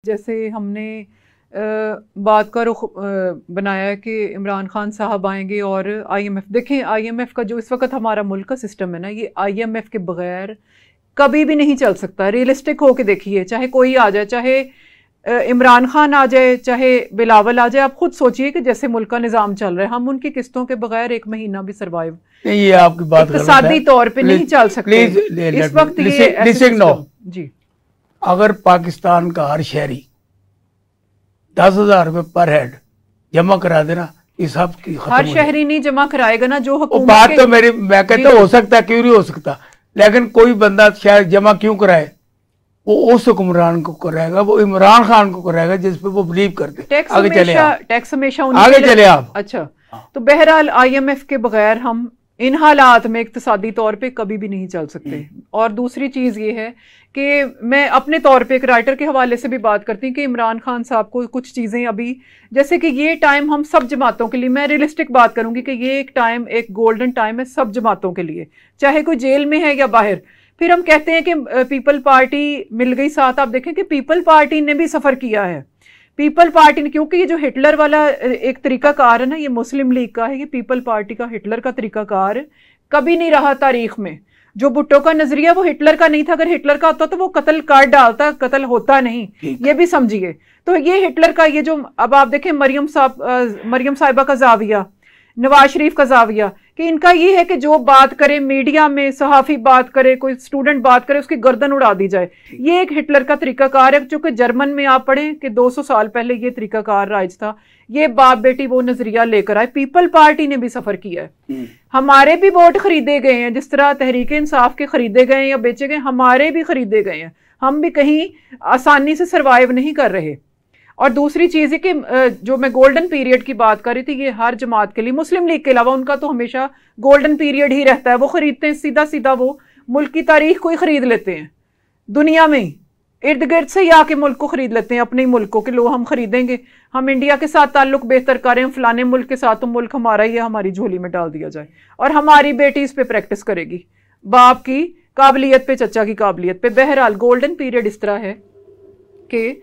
जैसे हमने बात का रुख बनाया कि इमरान खान साहब आएंगे और आईएमएफ, देखें आईएमएफ का जो इस वक्त हमारा मुल्क का सिस्टम है ना, ये आईएमएफ के बगैर कभी भी नहीं चल सकता। रियलिस्टिक होके देखिए, चाहे कोई आ जाए, चाहे इमरान खान आ जाए, चाहे बिलावल आ जाए, आप खुद सोचिए कि जैसे मुल्क का निज़ाम चल रहा है, हम उनकी किस्तों के बगैर एक महीना भी सर्वाइव ये आपकी बात इक़्तिसादी तौर पे नहीं चल सकते इस वक्त। जी, अगर पाकिस्तान का हर शहरी 10,000 रुपए पर हेड जमा करा देना, इस सब की हर शहरी नहीं जमा कराएगा ना, जो हुकूमत बात तो मेरी, मैं कहता हो सकता, क्यों नहीं हो सकता, लेकिन कोई बंदा शायद जमा क्यों कराए, वो उस हुक्मरान को कराएगा, वो इमरान खान को कराएगा जिस पे वो बिलीव करते। आगे चले आप, टैक्स हमेशा आगे चले आप। अच्छा, तो बहरहाल आईएमएफ के बगैर हम इन हालात में इक़्तिसादी तौर पे कभी भी नहीं चल सकते। और दूसरी चीज़ ये है कि मैं अपने तौर पे एक राइटर के हवाले से भी बात करती हूँ कि इमरान खान साहब को कुछ चीज़ें अभी, जैसे कि ये टाइम हम सब जमातों के लिए, मैं रियलिस्टिक बात करूँगी कि ये एक टाइम, एक गोल्डन टाइम है सब जमातों के लिए, चाहे कोई जेल में है या बाहर। फिर हम कहते हैं कि पीपल पार्टी मिल गई साथ, आप देखें कि पीपल पार्टी ने भी सफ़र किया है। पीपल पार्टी ने, क्योंकि ये जो हिटलर वाला एक तरीकाकार है ना, ये मुस्लिम लीग का है, ये पीपल पार्टी का हिटलर का तरीकाकार कभी नहीं रहा तारीख में। जो भुट्टो का नजरिया वो हिटलर का नहीं था, अगर हिटलर का होता तो वो कत्ल कर डालता, कत्ल होता नहीं, ये भी समझिए। तो ये हिटलर का, ये जो अब आप देखें मरियम साहिबा का जाविया, नवाज शरीफ का जाविया, कि इनका ये है कि जो बात करे मीडिया में, सहाफ़ी बात करे, कोई स्टूडेंट बात करे, उसकी गर्दन उड़ा दी जाए। ये एक हिटलर का तरीकाकार है, जो कि जर्मन में आप पढ़ें कि 200 साल पहले ये तरीकाकार राज था। ये बाप बेटी वो नजरिया लेकर आए। पीपल पार्टी ने भी सफर किया है, हमारे भी वोट खरीदे गए हैं, जिस तरह तहरीक इंसाफ के खरीदे गए या बेचे गए, हमारे भी खरीदे गए हैं। हम भी कहीं आसानी से सर्वाइव नहीं कर रहे। और दूसरी चीज़ है कि जो मैं गोल्डन पीरियड की बात कर रही थी, ये हर जमात के लिए, मुस्लिम लीग के अलावा उनका तो हमेशा गोल्डन पीरियड ही रहता है। वो खरीदते हैं सीधा सीधा, वो मुल्क की तारीख को ही खरीद लेते हैं, दुनिया में ही इर्द गिर्द से ही आके मुल्क को खरीद लेते हैं, अपने ही मुल्क को, कि लो हम खरीदेंगे, हम इंडिया के साथ ताल्लुक बेहतर करें, फलाने मुल्क के साथ, तो मुल्क हमारा ही है, हमारी झोली में डाल दिया जाए और हमारी बेटी इस पे प्रैक्टिस करेगी, बाप की काबिलियत पे, चचा की काबिलियत पे। बहरहाल गोल्डन पीरियड इस तरह है कि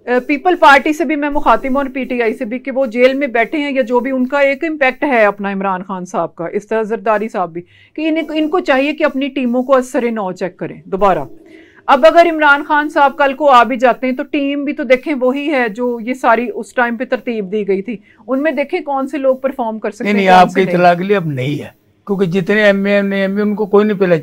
पीपल पार्टी से भी मैं मुखातिब और पीटीआई से भी, कि वो जेल में बैठे हैं या जो भी, उनका एक इम्पैक्ट है अपना इमरान खान साहब का, इस तरह जरदारी साहब भी, कि इनको चाहिए कि अपनी टीमों को असर नौ चेक करें दोबारा। अब अगर इमरान खान साहब कल को आ भी जाते हैं तो टीम भी तो देखें वही है जो ये सारी उस टाइम पे तरतीब दी गई थी, उनमें देखें कौन से लोग परफॉर्म कर सकते हैं। नहीं, आपकी इत्तला के लिए अब नहीं है, क्योंकि जितने एमए उनको कोई नहीं पहले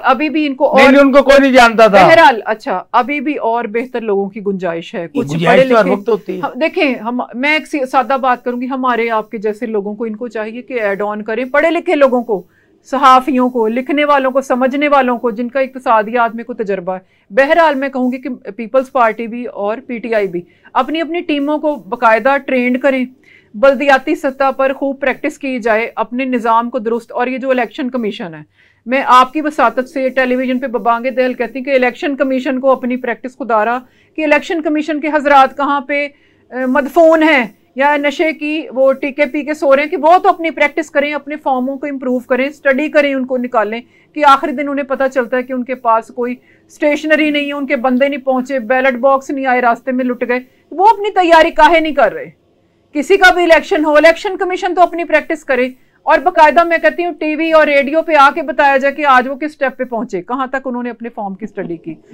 अभी भी इनको और नहीं, उनको कोई नहीं जानता था। बहरहाल अच्छा, अभी भी और बेहतर लोगों की गुंजाइश है, कुछ पढ़े लिखे। देखें, मैं एक सादा बात करूंगी, हमारे आपके जैसे लोगों को इनको चाहिए कि ऐड ऑन करें पढ़े लिखे लोगों को, सहाफियों को, लिखने वालों को, समझने वालों को, जिनका इक़्तिसादियात में कोई तजर्बा है। बहरहाल मैं कहूँगी कि पीपल्स पार्टी भी और पीटीआई भी अपनी अपनी टीमों को बाकायदा ट्रेंड करें, बल्दियाती सतह पर खूब प्रैक्टिस की जाए, अपने निज़ाम को दुरुस्त। और ये जो इलेक्शन कमीशन है, मैं आपकी वसातत से टेलीविजन पे बबांगे दहल कहती हूँ कि इलेक्शन कमीशन को अपनी प्रैक्टिस खुदारा, कि इलेक्शन कमीशन के हजरात कहाँ पे मदफून हैं या नशे की वो टीके पी के सो रहे हैं, कि वो तो अपनी प्रैक्टिस करें, अपने फॉर्मों को इम्प्रूव करें, स्टडी करें, उनको निकालें, कि आखिरी दिन उन्हें पता चलता है कि उनके पास कोई स्टेशनरी नहीं है, उनके बंदे नहीं पहुंचे, बैलेट बॉक्स नहीं आए, रास्ते में लुट गए, वो अपनी तैयारी काहे नहीं कर रहे। किसी का भी इलेक्शन हो, इलेक्शन कमीशन तो अपनी प्रैक्टिस करे, और बाकायदा मैं कहती हूँ टीवी और रेडियो पे आके बताया जाए कि आज वो किस स्टेप पे पहुंचे, कहाँ तक उन्होंने अपने फॉर्म की स्टडी की।